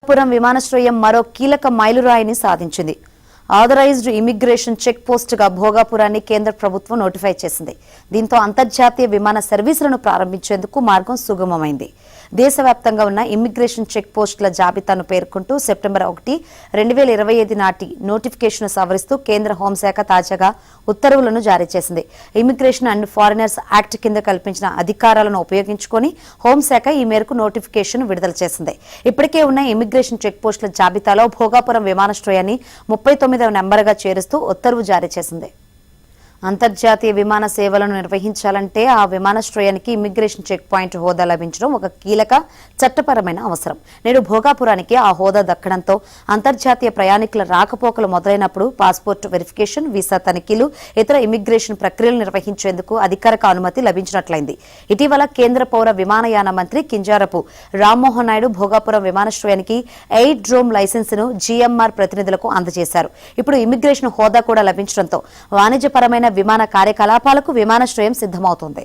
పురం విమానాశ్రయం మరో కీలక మైలురాయిని సాధించింది. ఆథరైజ్డ్ ఇమిగ్రేషన్ చెక్ పోస్ట్ గా భోగాపురాన్ని కేంద్ర ప్రభుత్వం నోటిఫై చేసింది. దీంతో అంతర్జాతీయ విమాన సర్వీసులను ప్రారంభించేందుకు మార్గం సుగమమైంది. దేశవ్యాప్తంగా ఉన్న ఇమిగ్రేషన్ చెక్ పోస్టుల జాబితాను పేర్కొంటూ సెప్టెంబర్ 1, 2025 నాటి నోటిఫికేషన్ సవరిస్తూ కేంద్ర హోంశాఖ తాజాగా ఉత్తర్వులను జారీ చేసింది. ఇమిగ్రేషన్ అండ్ ఫారినర్స్ యాక్ట్ కింద కల్పించిన అధికారాలను ఉపయోగించుకొని హోంశాఖ ఈ మేరకు నోటిఫికేషన్ విడుదల చేసింది. ఇప్పటికే ఉన్న ఇమిగ్రేషన్ చెక్ పోస్టుల జాబితాలో భోగాపురం విమానాశ్రయాన్ని 39వ నెంబర్గా చేరుస్తూ ఉత్తర్వు జారీ చేసింది. అంతర్జాతీయ విమాన సేవలను నిర్వహించాలంటే ఆ విమానాశ్రయానికి ఇమిగ్రేషన్ చెక్ పాయింట్ హోదా లభించడం ఒక కీలక చట్టపరమైన అవసరం. నేడు భోగాపురానికి ఆ హోదా దక్కడంతో అంతర్జాతీయ ప్రయాణికుల రాకపోకలు మొదలైనప్పుడు పాస్పోర్ట్ వెరిఫికేషన్, వీసా తనిఖీలు, ఇతర ఇమిగ్రేషన్ ప్రక్రియలు నిర్వహించేందుకు అధికారిక అనుమతి లభించినట్లయింది. ఇటీవల కేంద్ర పౌర విమానయాన మంత్రి కింజారపు రామ్మోహన్ నాయుడు భోగాపురం విమానాశ్రయానికి ఎయిర్ డ్రోమ్ లైసెన్సును జీఎంఆర్ ప్రతినిధులకు అందజేశారు. ఇప్పుడు ఇమిగ్రేషన్ హోదా కూడా లభించడంతో వాణిజ్యపరమైన విమాన కార్యకలాపాలకు విమానాశ్రయం సిద్ధమవుతోంది.